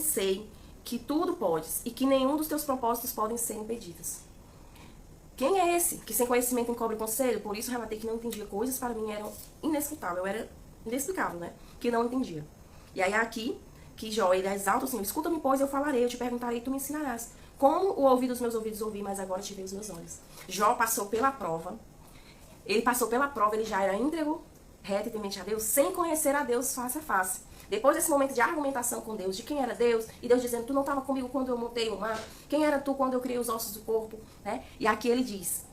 sei que tudo podes e que nenhum dos teus propósitos podem ser impedidos. Quem é esse que sem conhecimento encobre conselho? Por isso relatei que não entendia coisas, para mim eram inescutáveis, era inexplicável, né? Que não entendia. E aí aqui, que Jó, ele exalta o Senhor, escuta-me, pois eu falarei, eu te perguntarei e tu me ensinarás. Como o ouvir dos meus ouvidos ouvi, mas agora te vejo os meus olhos. Jó passou pela prova, ele já era íntegro, reto e temente a Deus, sem conhecer a Deus face a face. Depois desse momento de argumentação com Deus, de quem era Deus, e Deus dizendo, tu não estava comigo quando eu montei o mar, quem era tu quando eu criei os ossos do corpo, né? E aqui ele diz,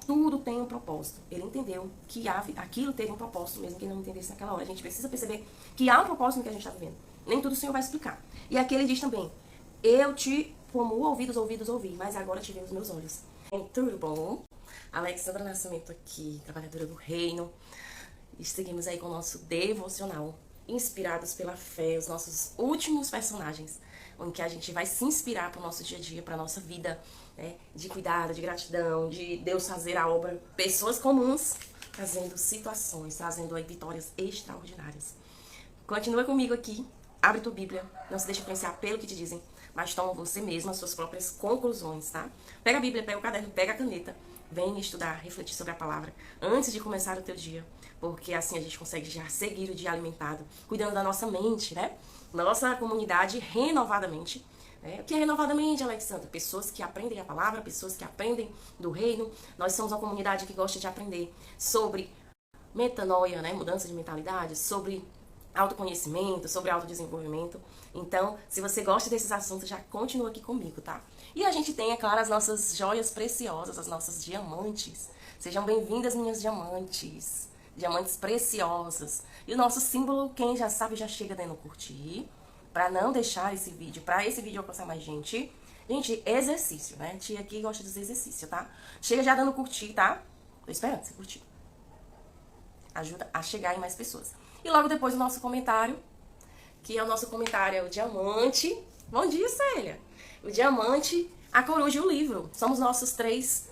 tudo tem um propósito. Ele entendeu que aquilo teve um propósito, mesmo que ele não entendesse naquela hora. A gente precisa perceber que há um propósito no que a gente está vivendo. Nem tudo o Senhor vai explicar. E aqui ele diz também, como ouvidos ouvi, mas agora te vejo os meus olhos. Tudo bom? Alexandra Nascimento aqui, trabalhadora do reino. E seguimos aí com o nosso devocional, inspirados pela fé, os nossos últimos personagens, onde que a gente vai se inspirar para o nosso dia a dia, para a nossa vida, né, de cuidado, de gratidão, de Deus fazer a obra. Pessoas comuns trazendo situações, trazendo aí vitórias extraordinárias. Continua comigo aqui, abre tua Bíblia, não se deixe influenciar pelo que te dizem, mas toma você mesmo as suas próprias conclusões, tá? Pega a Bíblia, pega o caderno, pega a caneta, vem estudar, refletir sobre a palavra antes de começar o teu dia, porque assim a gente consegue já seguir o dia alimentado, cuidando da nossa mente, né? Nossa comunidade renovadamente. O que é renovadamente, Alexandra? Pessoas que aprendem a palavra, pessoas que aprendem do reino. Nós somos uma comunidade que gosta de aprender sobre metanoia, né? Mudança de mentalidade, sobre autoconhecimento, sobre autodesenvolvimento. Então, se você gosta desses assuntos, já continua aqui comigo, tá? E a gente tem, é claro, as nossas joias preciosas, as nossas diamantes. Sejam bem-vindas, minhas diamantes. Diamantes preciosas. E o nosso símbolo, quem já sabe, já chega dando curtir. Pra não deixar esse vídeo, pra esse vídeo alcançar mais gente. Gente, exercício, né? Tia aqui gosta de exercício, tá? Chega já dando curtir, tá? Tô esperando você curtir. Ajuda a chegar em mais pessoas. E logo depois o nosso comentário, que é o nosso comentário, é o diamante. Bom dia, Célia. O diamante, a coruja e o livro. São os nossos três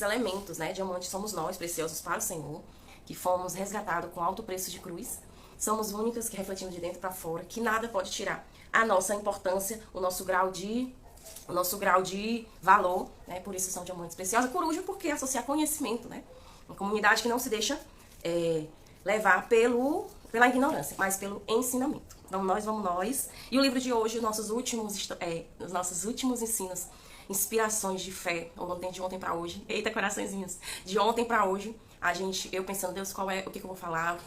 elementos, né? Diamante somos nós, preciosos para o Senhor, que fomos resgatados com alto preço de cruz. Somos únicas que refletimos de dentro para fora, que nada pode tirar a nossa importância, o nosso grau de valor, né? Por isso são diamantes preciosos. Coruja porque associa conhecimento, né? Uma comunidade que não se deixa levar pela ignorância, mas pelo ensinamento. Então vamos nós. E o livro de hoje, os nossos últimos ensinos, inspirações de fé, de ontem para hoje. Eita, coraçõezinhos. De ontem para hoje, eu pensando, Deus, o que eu vou falar,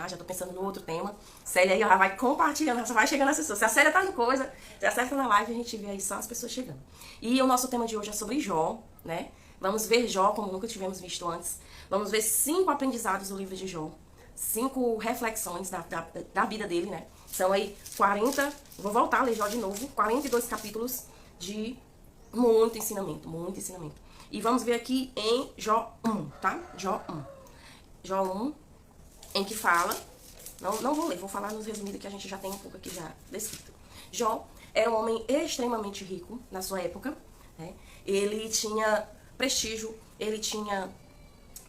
já tô pensando no outro tema. Célia aí, ela vai compartilhando, ela só vai chegando as pessoas. Se a Célia tá no coisa, se acerta na live, a gente vê aí só as pessoas chegando. E o nosso tema de hoje é sobre Jó, né? Vamos ver Jó como nunca tivemos visto antes. Vamos ver 5 aprendizados do livro de Jó. 5 reflexões da vida dele, né? São aí 40, vou voltar a ler Jó de novo, 42 capítulos de muito ensinamento, muito ensinamento. E vamos ver aqui em Jó 1, tá? Jó 1. Jó 1, em que fala, não vou ler, vou falar nos resumidos que a gente já tem um pouco aqui já descrito. Jó era um homem extremamente rico na sua época, né? Ele tinha prestígio, ele tinha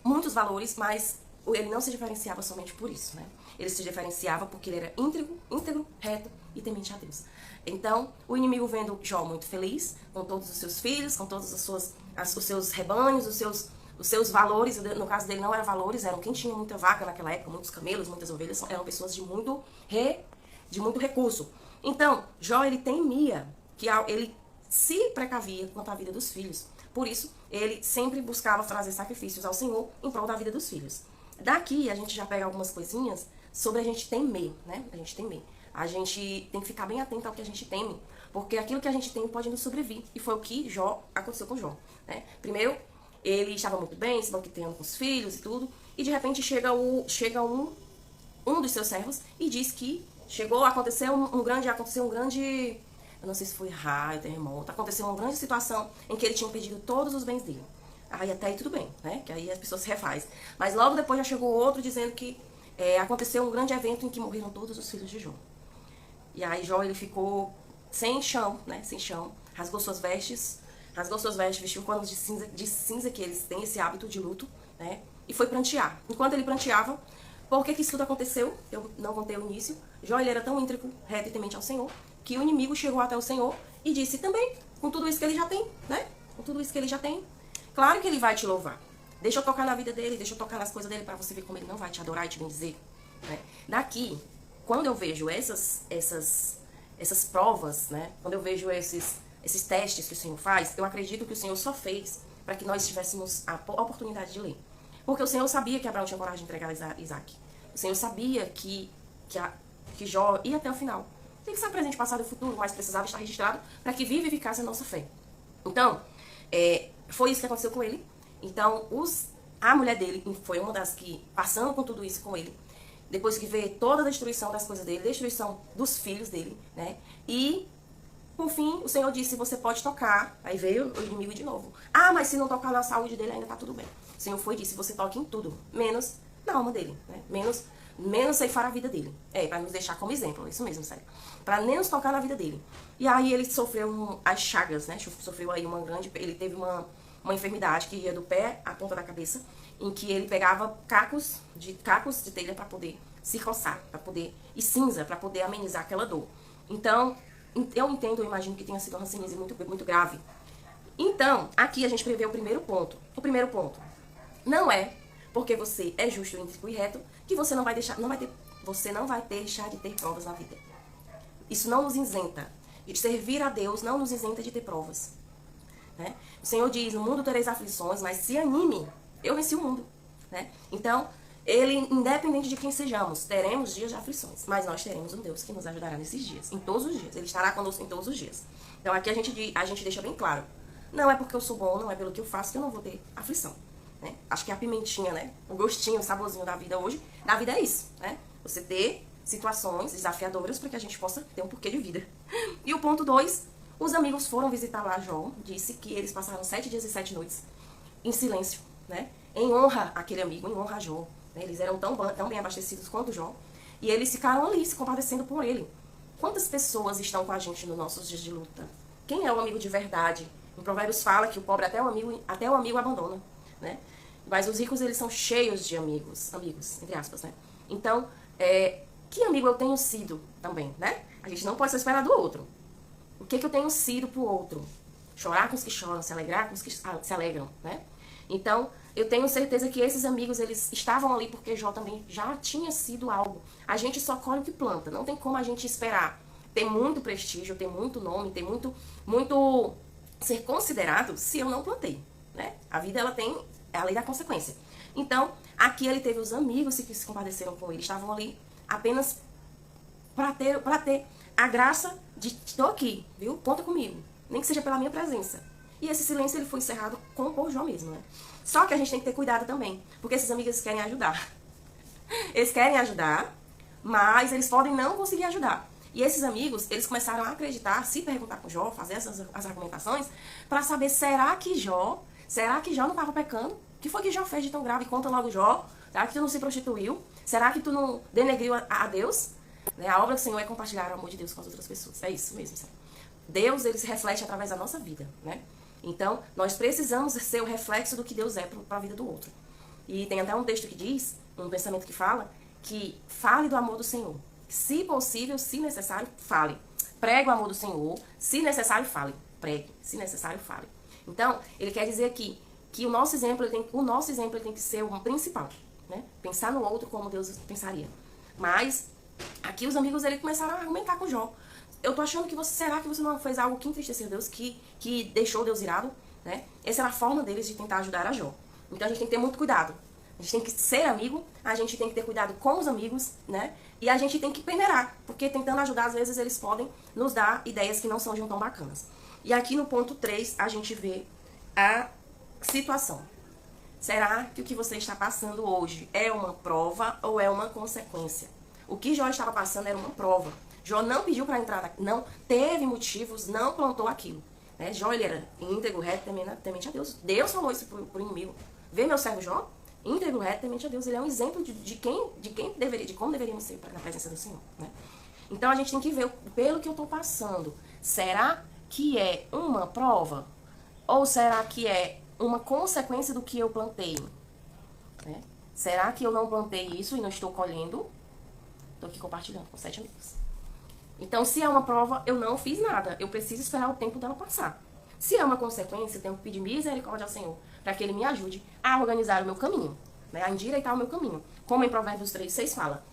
muitos valores, mas ele não se diferenciava somente por isso, né? Ele se diferenciava porque ele era íntegro, reto e temente a Deus. Então, o inimigo vendo Jó muito feliz, com todos os seus filhos, com todos os seus rebanhos, os seus valores, no caso dele não eram valores, eram quem tinha muita vaca naquela época, muitos camelos, muitas ovelhas, eram pessoas de muito recurso. Então, Jó, ele temia, ele se precavia quanto à vida dos filhos. Por isso, ele sempre buscava trazer sacrifícios ao Senhor em prol da vida dos filhos. Daqui, a gente já pega algumas coisinhas sobre a gente temer, né? A gente temer. A gente tem que ficar bem atento ao que a gente teme, porque aquilo que a gente tem pode nos sobrevir. E foi o que aconteceu com Jó, né? Primeiro, ele estava muito bem, se banqueteando com os filhos e tudo, e de repente chega um dos seus servos e diz que aconteceu um grande, eu não sei se foi raio, terremoto, aconteceu uma grande situação em que ele tinha perdido todos os bens dele. Aí até aí tudo bem, né? Que aí as pessoas se refazem. Mas logo depois já chegou outro dizendo que aconteceu um grande evento em que morreram todos os filhos de Jó. E aí Jó, ele ficou sem chão, né? Sem chão. Rasgou suas vestes, vestiu panos de cinza, que eles têm esse hábito de luto, né? E foi prantear. Enquanto ele pranteava, por que isso tudo aconteceu? Eu não contei o início. Jó, ele era tão íntegro, reto e temente ao Senhor, que o inimigo chegou até o Senhor e disse também, com tudo isso que ele já tem, né? Com tudo isso que ele já tem, claro que ele vai te louvar. Deixa eu tocar na vida dele, deixa eu tocar nas coisas dele para você ver como ele não vai te adorar e te bendizer, né? Daqui, quando eu vejo essas provas, né? Quando eu vejo esses testes que o Senhor faz, eu acredito que o Senhor só fez para que nós tivéssemos a oportunidade de ler. Porque o Senhor sabia que Abraão tinha coragem de entregar Isaac. O Senhor sabia que Jó ia até o final. Tem que ser presente, passado e futuro, mas precisava estar registrado para que viva e ficasse a nossa fé. Então, foi isso que aconteceu com ele. Então, a mulher dele foi uma das que, passando com tudo isso com ele, depois que vê toda a destruição das coisas dele, destruição dos filhos dele, né? E, por fim, o Senhor disse, você pode tocar. Aí veio o inimigo de novo. Ah, mas se não tocar na saúde dele, ainda tá tudo bem. O Senhor foi e disse, você toque em tudo, menos na alma dele, né? Menos ceifar a vida dele. Pra nos deixar como exemplo, isso mesmo, sério. Pra nem nos tocar na vida dele. E aí ele sofreu as chagas, né? Sofreu aí ele teve uma enfermidade que ia do pé à ponta da cabeça, em que ele pegava cacos de telha para poder se coçar, e cinza, para poder amenizar aquela dor. Então, eu imagino que tenha sido uma hanseníase muito, muito grave. Então, aqui a gente prevê o primeiro ponto. O primeiro ponto não é porque você é justo, íntegro e reto que você não vai deixar de ter provas na vida. Isso não nos isenta. De servir a Deus não nos isenta de ter provas. Né? O Senhor diz, no mundo tereis aflições, mas se anime, eu venci o mundo. Né? Então, ele, independente de quem sejamos, teremos dias de aflições, mas nós teremos um Deus que nos ajudará nesses dias, em todos os dias. Ele estará conosco em todos os dias. Então, aqui a gente deixa bem claro, não é porque eu sou bom, não é pelo que eu faço que eu não vou ter aflição. Né? Acho que a pimentinha, né? O gostinho, o saborzinho da vida hoje, da vida é isso, né? Você ter situações desafiadoras para que a gente possa ter um porquê de vida. E o ponto 2, os amigos foram visitar lá Jó, disse que eles passaram 7 dias e 7 noites em silêncio, né? Em honra àquele amigo, em honra a Jó. Né? Eles eram tão bem abastecidos quanto Jó. E eles ficaram ali se compadecendo por ele. Quantas pessoas estão com a gente nos nossos dias de luta? Quem é o amigo de verdade? Em Provérbios fala que o pobre até o amigo abandona, né? Mas os ricos, eles são cheios de amigos, entre aspas, né? Então, que amigo eu tenho sido também, né? A gente não pode só esperar do outro. O que eu tenho sido pro outro? Chorar com os que choram, se alegrar com os que se alegram, né? Então, eu tenho certeza que esses amigos, eles estavam ali porque Jó também já tinha sido algo. A gente só colhe o que planta, não tem como a gente esperar ter muito prestígio, ter muito nome, ter muito ser considerado se eu não plantei, né? A vida, ela tem a lei da consequência. Então, aqui ele teve os amigos que se compadeceram com ele, estavam ali apenas para ter a graça de estou aqui, viu? Conta comigo, nem que seja pela minha presença. E esse silêncio, ele foi encerrado por Jó mesmo, né? Só que a gente tem que ter cuidado também, porque esses amigos querem ajudar. Eles querem ajudar, mas eles podem não conseguir ajudar. E esses amigos, eles começaram a acreditar, se perguntar com Jó, fazer as argumentações, para saber, será que Jó não estava pecando? O que foi que Jó fez de tão grave? Conta logo, Jó. Será que tu não se prostituiu? Será que tu não denegriu a Deus? Né? A obra do Senhor é compartilhar o amor de Deus com as outras pessoas. É isso mesmo, sabe? Deus, ele se reflete através da nossa vida, né? Então, nós precisamos ser o reflexo do que Deus é para a vida do outro. E tem até um texto que diz, um pensamento que fala, que fale do amor do Senhor. Se possível, se necessário, fale. Pregue o amor do Senhor. Se necessário, fale. Pregue. Se necessário, fale. Então, ele quer dizer aqui que o nosso exemplo ele tem que ser o principal. Né? Pensar no outro como Deus pensaria. Mas, aqui os amigos eles começaram a argumentar com Jó. Eu tô achando que será que você não fez algo que entristeceu Deus, que deixou Deus irado? Né? Essa era a forma deles de tentar ajudar a Jó. Então, a gente tem que ter muito cuidado. A gente tem que ser amigo, a gente tem que ter cuidado com os amigos, né? E a gente tem que peneirar, porque tentando ajudar, às vezes, eles podem nos dar ideias que não são tão bacanas. E aqui no ponto 3, a gente vê a situação. Será que o que você está passando hoje é uma prova ou é uma consequência? O que Jó estava passando era uma prova. Jó não pediu para entrar, não teve motivos, não plantou aquilo. Né? Jó, ele era íntegro, reto, temente a Deus. Deus falou isso pro inimigo. Vê meu servo Jó? Íntegro, reto, temente a Deus. Ele é um exemplo de como deveríamos ser na presença do Senhor. Né? Então a gente tem que ver pelo que eu estou passando. Será que é uma prova? Ou será que é uma consequência do que eu plantei? Né? Será que eu não plantei isso e não estou colhendo? Estou aqui compartilhando com 7 amigos. Então, se é uma prova, eu não fiz nada. Eu preciso esperar o tempo dela passar. Se é uma consequência, eu tenho que pedir misericórdia ao Senhor, para que Ele me ajude a organizar o meu caminho, né? A endireitar o meu caminho. Como em Provérbios 3:6 fala,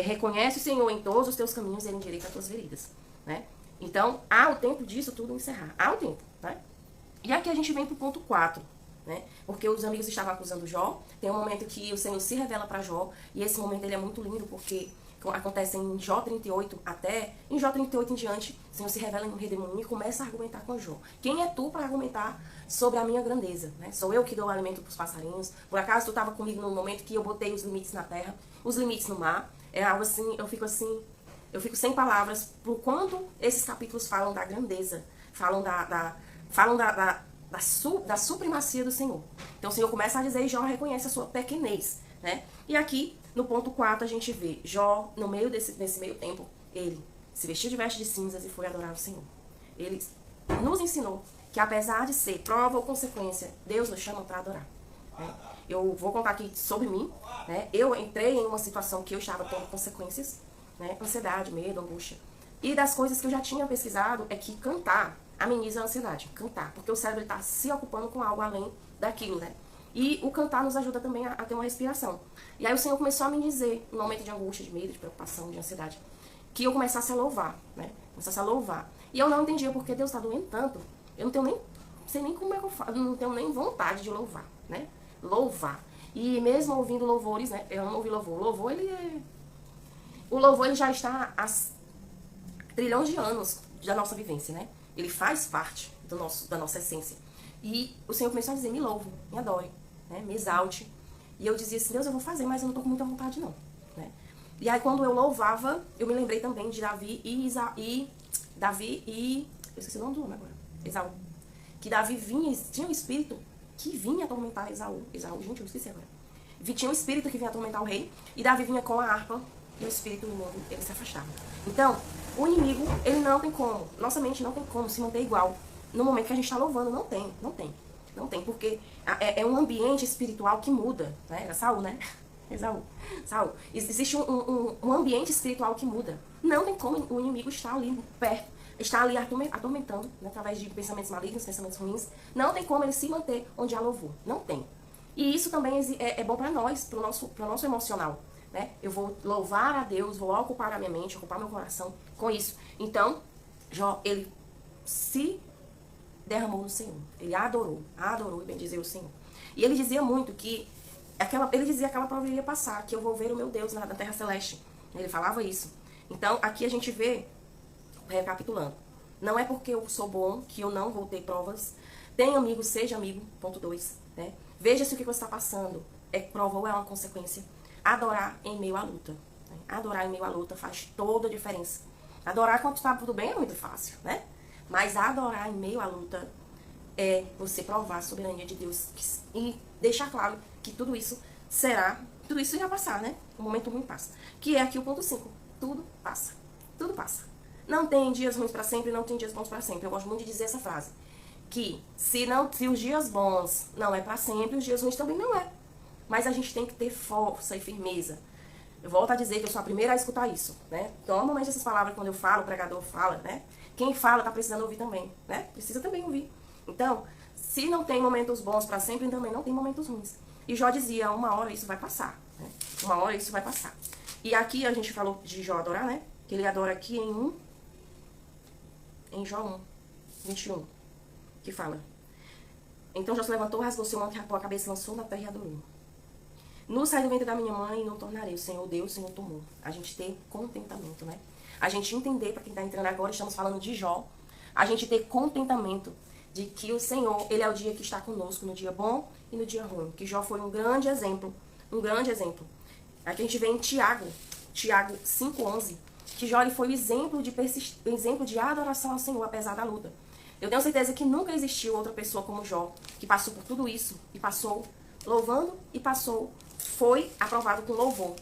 reconhece o Senhor em todos os teus caminhos e Ele endireita as tuas veredas, né? Então, há o tempo disso tudo encerrar. Há o tempo, né? E aqui a gente vem para o ponto 4, né? Porque os amigos estavam acusando Jó. Tem um momento que o Senhor se revela para Jó. E esse momento ele é muito lindo, porque acontece em Jó 38 até... Em Jó 38 em diante, o Senhor se revela em um redemoinho e começa a argumentar com Jó. Quem é tu para argumentar sobre a minha grandeza, né? Sou eu que dou alimento para os passarinhos. Por acaso tu estava comigo no momento que eu botei os limites na terra, os limites no mar? É algo assim, eu fico sem palavras por quanto esses capítulos falam da grandeza, falam da supremacia do Senhor. Então o Senhor começa a dizer e Jó reconhece a sua pequenez, né? E aqui, no ponto 4, a gente vê Jó, no meio nesse meio tempo, ele se vestiu de vestes de cinzas e foi adorar o Senhor. Ele nos ensinou que apesar de ser prova ou consequência, Deus nos chama para adorar, né? Eu vou contar aqui sobre mim, né? Eu entrei em uma situação que eu estava tendo consequências, né? Ansiedade, medo, angústia. E das coisas que eu já tinha pesquisado é que cantar ameniza a ansiedade. Cantar, porque o cérebro está se ocupando com algo além daquilo, né? E o cantar nos ajuda também a ter uma respiração. E aí o Senhor começou a me dizer, no momento de angústia, de medo, de preocupação, de ansiedade, que eu começasse a louvar, né? Começasse a louvar. E eu não entendia porque Deus está doendo tanto. Eu não tenho nem, sei nem como é que eu faço, eu não tenho nem vontade de louvar, né? Louvar. E mesmo ouvindo louvores, né? Eu não ouvi louvor. O louvor, ele já está há trilhões de anos da nossa vivência, né? Ele faz parte da nossa essência. E o Senhor começou a dizer, me louve, me adore, né? Me exalte. E eu dizia assim, Deus, eu vou fazer, mas eu não tô com muita vontade não, né? E aí quando eu louvava, eu me lembrei também de Davi e eu esqueci o nome do homem agora, Esaú. Que Davi tinha um espírito que vinha atormentar Esaú, gente, eu esqueci agora. Tinha um espírito que vinha atormentar o rei, e Davi vinha com a harpa, e o espírito imundo, ele se afastava. Então, o inimigo, ele não tem como, nossa mente não tem como se manter igual no momento que a gente está louvando. Não tem, porque é um ambiente espiritual que muda, né? Era Saul, né? Saul. Existe um ambiente espiritual que muda. Não tem como o inimigo estar ali perto, estar ali atormentando, né? Através de pensamentos malignos, pensamentos ruins. Não tem como ele se manter onde há louvor. Não tem. E isso também é bom para nós, para o nosso emocional, né? Eu vou louvar a Deus, vou ocupar a minha mente, ocupar meu coração com isso. Então, Jó, ele se derramou no Senhor. Ele adorou e bendizeu o Senhor. E ele dizia muito que aquela prova iria passar, que eu vou ver o meu Deus na terra celeste. Ele falava isso. Então, aqui a gente vê, recapitulando, não é porque eu sou bom que eu não vou ter provas. Tenha amigo, seja amigo, ponto 2, né? Veja se o que você está passando é prova ou é uma consequência. Adorar em meio à luta, né? Adorar em meio à luta faz toda a diferença. Adorar quando está tudo bem é muito fácil, né? Mas adorar em meio à luta é você provar a soberania de Deus e deixar claro que tudo isso irá passar, né? O momento ruim passa. Que é aqui o ponto 5. Tudo passa. Tudo passa. Não tem dias ruins para sempre, não tem dias bons para sempre. Eu gosto muito de dizer essa frase. Que se os dias bons não é para sempre, os dias ruins também não é. Mas a gente tem que ter força e firmeza. Eu volto a dizer que eu sou a primeira a escutar isso, né? Então, normalmente essas palavras, quando eu falo, o pregador fala, né? Quem fala tá precisando ouvir também, né? Precisa também ouvir. Então, se não tem momentos bons para sempre, também não tem momentos ruins. E Jó dizia, uma hora isso vai passar, né? Uma hora isso vai passar. E aqui a gente falou de Jó adorar, né? Que ele adora aqui em Jó 1, 21, que fala: então Jó se levantou, rasgou seu manto, rapou a cabeça, lançou na terra e adorou. No saí do ventre da minha mãe e não tornarei. O Senhor deu, o Senhor tomou. A gente ter contentamento, né? A gente entender, para quem está entrando agora, estamos falando de Jó. A gente ter contentamento de que o Senhor, Ele é o dia que está conosco, no dia bom e no dia ruim. Que Jó foi um grande exemplo. Um grande exemplo. Aqui a gente vê em Tiago 5:11, que Jó ele foi o exemplo de adoração ao Senhor, apesar da luta. Eu tenho certeza que nunca existiu outra pessoa como Jó, que passou por tudo isso, e passou louvando, e foi aprovado com louvor.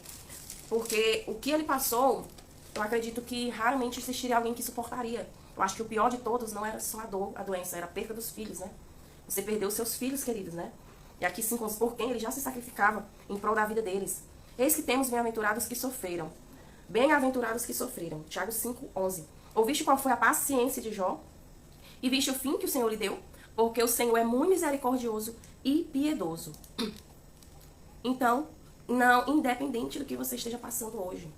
Porque o que ele passou, eu acredito que raramente existiria alguém que suportaria. Eu acho que o pior de todos não era só a doença, era a perda dos filhos, né? Você perdeu seus filhos queridos, né? E aqui 5:11, por quem ele já se sacrificava em prol da vida deles. Eis que temos bem-aventurados que sofreram. Bem-aventurados que sofreram. Tiago 5:11. Ouviste qual foi a paciência de Jó? E viste o fim que o Senhor lhe deu? Porque o Senhor é muito misericordioso e piedoso. Então, não, independente do que você esteja passando hoje,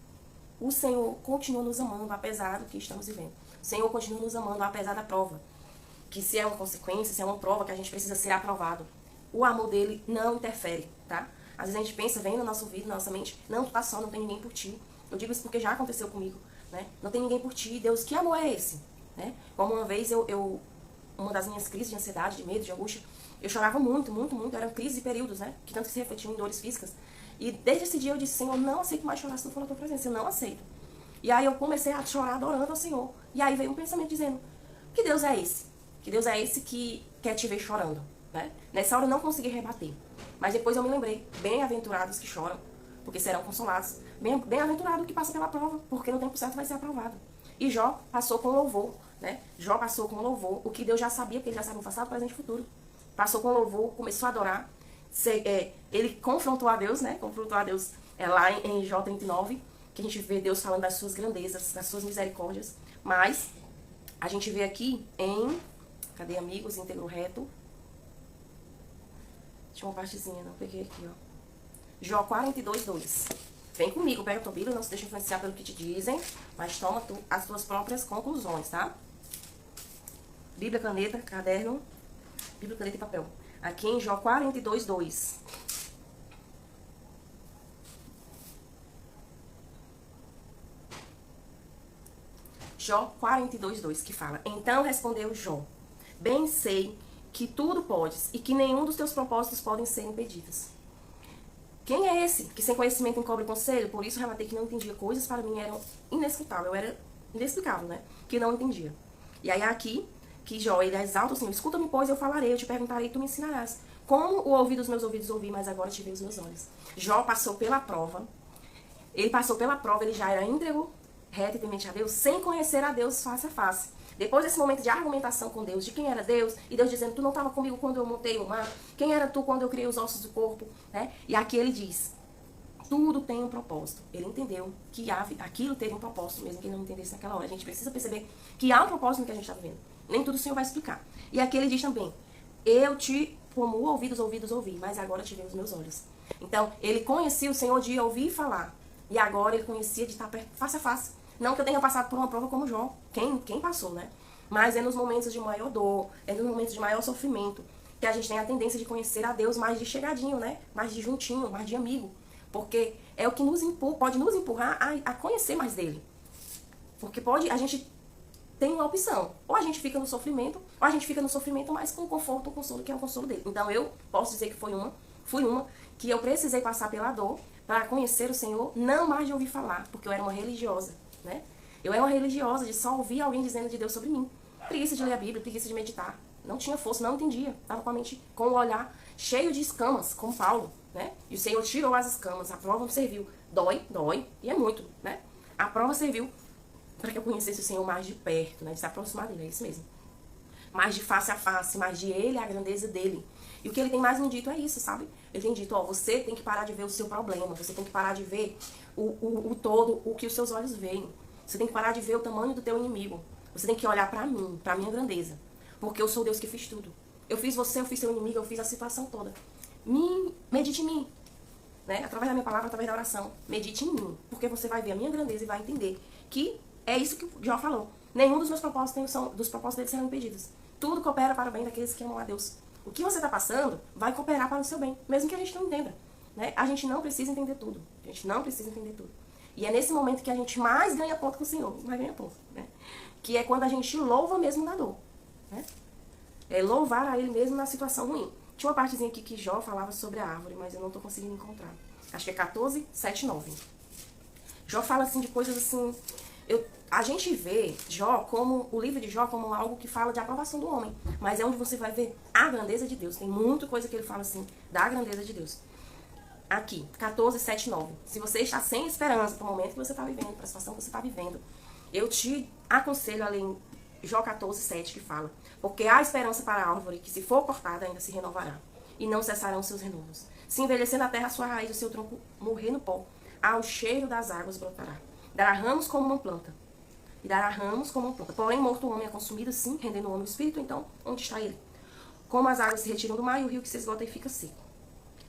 o Senhor continua nos amando, apesar do que estamos vivendo. O Senhor continua nos amando, apesar da prova. Que se é uma consequência, se é uma prova que a gente precisa ser aprovado, o amor dele não interfere, tá? Às vezes a gente pensa, vem no nosso ouvido, na nossa mente, não, tu tá só, não tem ninguém por ti. Eu digo isso porque já aconteceu comigo, né? Não tem ninguém por ti, Deus, que amor é esse? Né? Como uma vez uma das minhas crises de ansiedade, de medo, de angústia, eu chorava muito, muito, muito, eram crises e períodos, né? Que tanto se refletiam em dores físicas. E desde esse dia eu disse, Senhor, não aceito mais chorar se não for na tua presença, eu não aceito. E aí eu comecei a chorar adorando ao Senhor. E aí veio um pensamento dizendo, que Deus é esse? Que Deus é esse que quer te ver chorando, né? Nessa hora eu não consegui rebater. Mas depois eu me lembrei, bem-aventurados que choram, porque serão consolados. Bem-aventurado que passa pela prova, porque no tempo certo vai ser aprovado. E Jó passou com louvor, né? Jó passou com louvor, o que Deus já sabia, porque ele já sabia no passado, presente e futuro. Passou com louvor, começou a adorar. Ele confrontou a Deus, né? Confrontou a Deus lá em Jó 39, que a gente vê Deus falando das suas grandezas, das suas misericórdias. Mas a gente vê aqui em... Cadê, amigos? Íntegro reto. Tinha uma partezinha, não peguei aqui, ó. Jó 42:2. Vem comigo, pega a tua Bíblia, não se deixa influenciar pelo que te dizem, mas toma as tuas próprias conclusões, tá? Bíblia, caneta, caderno, Bíblia, caneta e papel. Aqui em Jó 42:2. Jó 42:2, que fala: Então respondeu Jó, bem sei que tudo podes e que nenhum dos teus propósitos podem ser impedidos. Quem é esse que sem conhecimento encobre conselho? Por isso relatei que não entendia coisas, para mim eram inescutáveis, eu era inexplicável, né? Que não entendia. E aí aqui, que Jó, ele exalta o Senhor, escuta-me, pois eu falarei, eu te perguntarei, tu me ensinarás. Como o ouvido dos meus ouvidos ouvi, mas agora te vejo os meus olhos. Jó passou pela prova, ele já era íntegro, reto e temente a Deus, sem conhecer a Deus face a face. Depois desse momento de argumentação com Deus, de quem era Deus, e Deus dizendo, tu não estava comigo quando eu montei o mar, quem era tu quando eu criei os ossos do corpo, né? E aqui ele diz, tudo tem um propósito. Ele entendeu que aquilo teve um propósito, mesmo que ele não entendesse naquela hora. A gente precisa perceber que há um propósito no que a gente está vivendo. Nem tudo o Senhor vai explicar. E aqui ele diz também, como ouvidos ouvi, mas agora te vejo os meus olhos. Então, ele conhecia o Senhor de ouvir e falar, e agora ele conhecia de estar perto, face a face. Não que eu tenha passado por uma prova como Jó. Quem passou, né? Mas é nos momentos de maior dor, é nos momentos de maior sofrimento, que a gente tem a tendência de conhecer a Deus mais de chegadinho, né? Mais de juntinho, mais de amigo. Porque é o que pode nos empurrar a conhecer mais dele. Porque a gente tem uma opção. Ou a gente fica no sofrimento, ou a gente fica no sofrimento, mas com o conforto, o consolo, que é o consolo dele. Então eu posso dizer que fui uma que eu precisei passar pela dor para conhecer o Senhor, não mais de ouvir falar, porque eu era uma religiosa. Né? Eu era uma religiosa de só ouvir alguém dizendo de Deus sobre mim. Preguiça de ler a Bíblia, preguiça de meditar. Não tinha força, não entendia. Estava com a mente, com o olhar cheio de escamas, como Paulo. Né? E o Senhor tirou as escamas. A prova serviu. Dói, e é muito. Né? A prova serviu para que eu conhecesse o Senhor mais de perto, né? De se aproximar dele, é isso mesmo. Mais de face a face, mais de ele, a grandeza dele. E o que ele tem mais me dito é isso, sabe? Ele tem dito, você tem que parar de ver o seu problema, você tem que parar de ver o todo, o que os seus olhos veem. Você tem que parar de ver o tamanho do teu inimigo. Você tem que olhar pra mim, pra minha grandeza. Porque eu sou Deus que fiz tudo. Eu fiz você, eu fiz seu inimigo, eu fiz a situação toda. Medite em mim. Né? Através da minha palavra, através da oração. Medite em mim. Porque você vai ver a minha grandeza e vai entender que é isso que Jó falou. Nenhum dos meus propósitos dele serão impedidos. Tudo coopera para o bem daqueles que amam a Deus. O que você está passando vai cooperar para o seu bem, mesmo que a gente não entenda. Né? A gente não precisa entender tudo. A gente não precisa entender tudo. E é nesse momento que a gente mais ganha ponto com o Senhor. Mais ganha ponto. Né? Que é quando a gente louva mesmo na dor. Né? É louvar a Ele mesmo na situação ruim. Tinha uma partezinha aqui que Jó falava sobre a árvore, mas eu não estou conseguindo encontrar. Acho que é 14, 7, 9. Jó fala assim de coisas assim... A gente vê o livro de Jó como algo que fala de aprovação do homem. Mas é onde você vai ver a grandeza de Deus. Tem muita coisa que ele fala assim, da grandeza de Deus. Aqui, 14, 7, 9. Se você está sem esperança para o momento que você está vivendo, para a situação que você está vivendo, eu te aconselho a ler em Jó 14, 7, que fala: porque há esperança para a árvore, que se for cortada ainda se renovará, e não cessarão os seus renovos. Se envelhecer na terra a sua raiz, o seu tronco morrer no pó, ao cheiro das águas brotará. Dará ramos como uma planta. E dará ramos como uma planta. Porém, morto o homem é consumido, sim, rendendo o homem o espírito. Então, onde está ele? Como as águas se retiram do mar e o rio que se esgota e fica seco.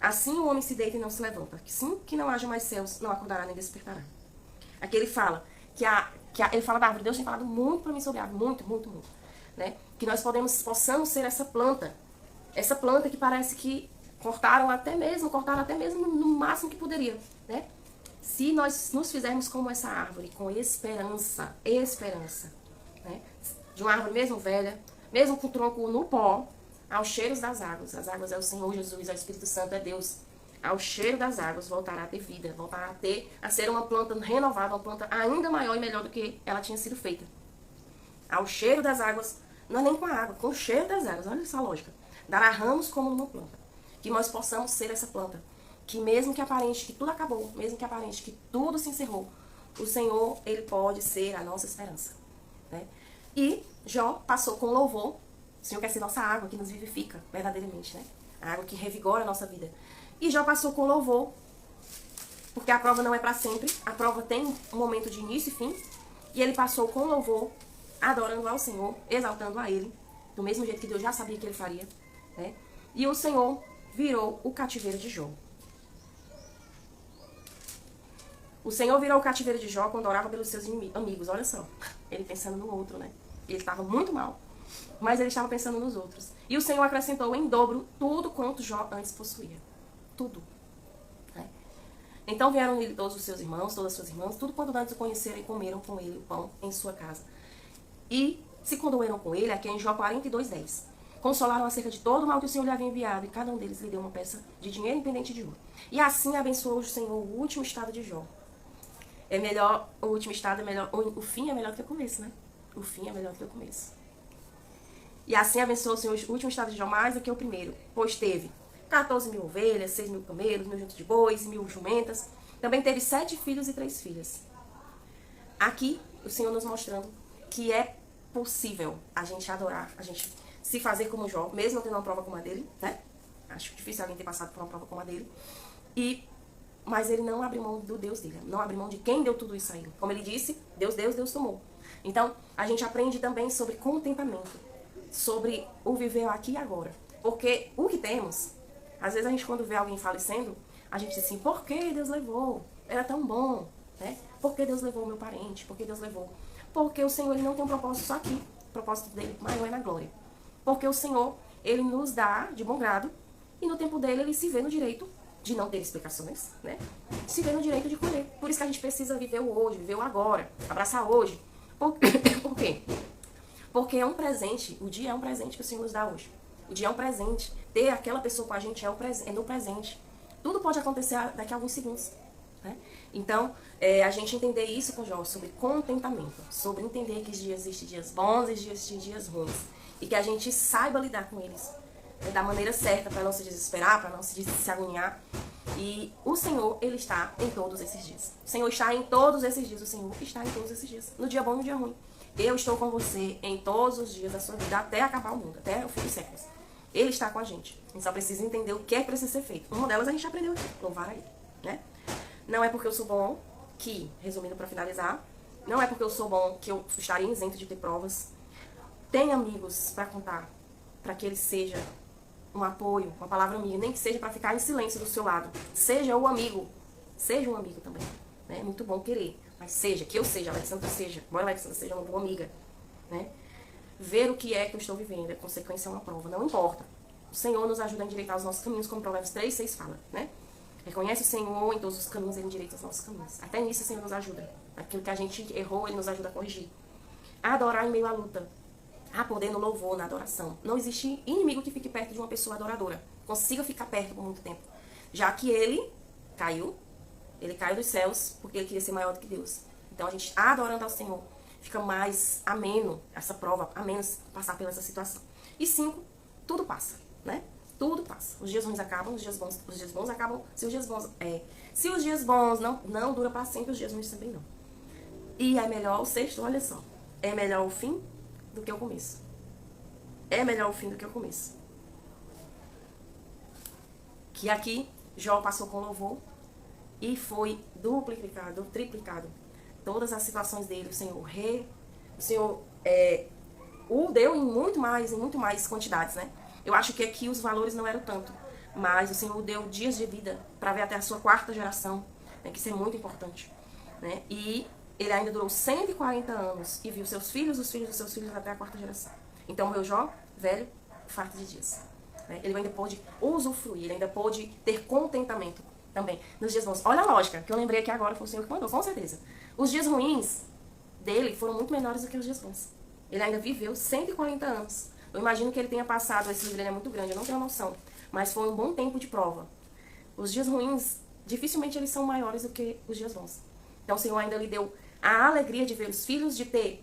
Assim o homem se deita e não se levanta. Sim, que não haja mais céus, não acordará nem despertará. Aqui ele fala ele fala da árvore. Deus tem falado muito para mim sobre a árvore. Muito, muito, muito. Né? Que nós possamos ser essa planta. Essa planta que parece que cortaram até mesmo no máximo que poderia, né? Se nós nos fizermos como essa árvore, com esperança, né? De uma árvore mesmo velha, mesmo com o tronco no pó, aos cheiros das águas. As águas é o Senhor Jesus, é o Espírito Santo, é Deus. Ao cheiro das águas voltará a ter vida, voltará a ser uma planta renovada, uma planta ainda maior e melhor do que ela tinha sido feita. Ao cheiro das águas, não é nem com a água, com o cheiro das águas, olha essa lógica. Dará ramos como numa planta. Que nós possamos ser essa planta. Que mesmo que aparente que tudo acabou, mesmo que aparente que tudo se encerrou, o Senhor, ele pode ser a nossa esperança. Né? E Jó passou com louvor. O Senhor quer ser nossa água, que nos vivifica verdadeiramente, né? A água que revigora a nossa vida. E Jó passou com louvor, porque a prova não é para sempre. A prova tem um momento de início e fim. E ele passou com louvor, adorando ao Senhor, exaltando a Ele, do mesmo jeito que Deus já sabia que Ele faria. Né? E o Senhor virou o cativeiro de Jó. O Senhor virou o cativeiro de Jó quando orava pelos seus amigos. Olha só, ele pensando no outro, né? Ele estava muito mal, mas ele estava pensando nos outros. E o Senhor acrescentou em dobro tudo quanto Jó antes possuía. Tudo. Né? Então vieram nele todos os seus irmãos, todas as suas irmãs, tudo quanto antes o conheceram e comeram com ele o pão em sua casa. E se condoeram com ele, aqui em Jó 42:10. Consolaram acerca de todo o mal que o Senhor lhe havia enviado, e cada um deles lhe deu uma peça de dinheiro em pendente de ouro. E assim abençoou o Senhor o último estado de Jó. É melhor, o último estado é melhor, o fim é melhor do que o começo, né? O fim é melhor do que o começo. E assim abençoou o Senhor o último estado de Jó mais do que o primeiro, pois teve 14.000 ovelhas, 6.000 camelos, 1.000 juntos de bois, 1.000 jumentas. Também teve 7 filhos e 3 filhas. Aqui, o Senhor nos mostrando que é possível a gente adorar, a gente se fazer como Jó, mesmo tendo uma prova como a dele, né? Acho difícil alguém ter passado por uma prova como a dele. Mas ele não abriu mão do Deus dele, não abriu mão de quem deu tudo isso a ele. Como ele disse, Deus deu, Deus tomou. Então, a gente aprende também sobre contentamento, sobre o viver aqui e agora. Porque o que temos, às vezes a gente quando vê alguém falecendo, a gente diz assim, por que Deus levou? Era tão bom, né? Por que Deus levou o meu parente? Por que Deus levou? Porque o Senhor ele não tem um propósito só aqui. O propósito dele maior é na glória. Porque o Senhor, ele nos dá de bom grado e no tempo dele ele se vê no direito de não ter explicações, né? Se vê no direito de colher. Por isso que a gente precisa viver o hoje, viver o agora, abraçar hoje. Por quê? Porque é um presente, o dia é um presente que o Senhor nos dá hoje. O dia é um presente. Ter aquela pessoa com a gente é no presente. Tudo pode acontecer daqui a alguns segundos. Né? Então, a gente entender isso com Jó, sobre contentamento. Sobre entender que existem dias bons e existem dias ruins. E que a gente saiba lidar com eles da maneira certa, para não se desesperar, para não se agoniar. E o Senhor, ele está em todos esses dias. O Senhor está em todos esses dias. O Senhor está em todos esses dias. No dia bom e no dia ruim. Eu estou com você em todos os dias da sua vida, até acabar o mundo, até o fim dos séculos. Ele está com a gente. A gente só precisa entender o que é que precisa ser feito. Uma delas a gente aprendeu aqui, louvar a ele. Né? Não é porque eu sou bom que, resumindo para finalizar, não é porque eu sou bom que eu estaria isento de ter provas. Tem amigos para contar, para que ele seja um apoio, uma palavra amiga, nem que seja para ficar em silêncio do seu lado. Seja o amigo. Seja um amigo também. Né? É muito bom querer. Mas seja, que eu seja, a Alexandra seja. Bora, Alexandra, seja uma boa amiga. Né? Ver o que é que eu estou vivendo. A consequência é uma prova. Não importa. O Senhor nos ajuda a endireitar os nossos caminhos, como Provérbios 3:6 fala. Né? Reconhece o Senhor em todos os caminhos, Ele endireita os nossos caminhos. Até nisso o Senhor nos ajuda. Aquilo que a gente errou, Ele nos ajuda a corrigir. A adorar em meio à luta. Há poder no louvor, na adoração. Não existe inimigo que fique perto de uma pessoa adoradora. Consiga ficar perto por muito tempo. Já que ele caiu dos céus porque ele queria ser maior do que Deus. Então a gente adorando ao Senhor fica mais ameno essa prova, a menos passar pela essa situação. E 5, tudo passa, né? Tudo passa. Os dias ruins acabam, os dias bons acabam. Se os dias bons não duram para sempre, os dias ruins também não. E é melhor o sexto, olha só. É melhor o fim do que o começo. É melhor o fim do que o começo. Que aqui Jó passou com louvor e foi duplicado, triplicado todas as situações dele, o Senhor o deu em muito mais quantidades, né? Eu acho que aqui os valores não eram tanto, mas o Senhor deu dias de vida para ver até a sua quarta geração, né? Que isso é muito importante, né? E ele ainda durou 140 anos e viu seus filhos, os filhos dos seus filhos até a quarta geração. Então morreu Jó, velho, farto de dias. Né? Ele ainda pôde usufruir, ele ainda pôde ter contentamento também nos dias bons. Olha a lógica, que eu lembrei aqui agora, foi o Senhor que mandou, com certeza. Os dias ruins dele foram muito menores do que os dias bons. Ele ainda viveu 140 anos. Eu imagino que ele tenha passado, esse livro é muito grande, eu não tenho noção, mas foi um bom tempo de prova. Os dias ruins, dificilmente eles são maiores do que os dias bons. Então o Senhor ainda lhe deu a alegria de ver os filhos, de ter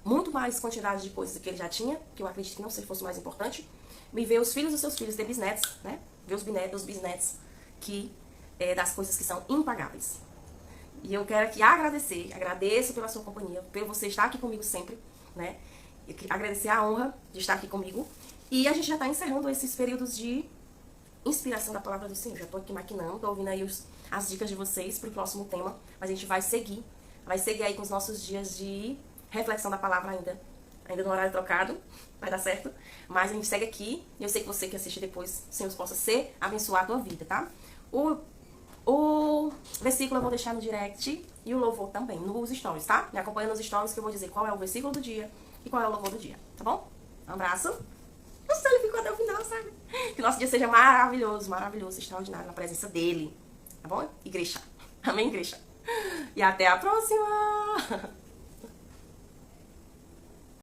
muito mais quantidade de coisas do que ele já tinha, que eu acredito que não fosse mais importante, e ver os filhos dos seus filhos ter bisnetos, né? Ver os bisnetos que das coisas que são impagáveis. E eu quero aqui agradeço pela sua companhia, por você estar aqui comigo sempre, né? Eu quero agradecer a honra de estar aqui comigo. E a gente já está encerrando esses períodos de inspiração da palavra do Senhor. Já estou aqui maquinando, estou ouvindo aí as dicas de vocês para o próximo tema, mas a gente vai seguir aí com os nossos dias de reflexão da palavra ainda no horário trocado, vai dar certo, mas a gente segue aqui, e eu sei que você que assiste depois, o Senhor possa abençoar a tua vida, tá? O versículo eu vou deixar no direct e o louvor também, nos stories, tá? Me acompanha nos stories que eu vou dizer qual é o versículo do dia e qual é o louvor do dia, tá bom? Um abraço. Nossa, ele ficou até o final, sabe? Que o nosso dia seja maravilhoso, maravilhoso, extraordinário na presença dele, tá bom? Igreja. Amém, igreja? E até a próxima!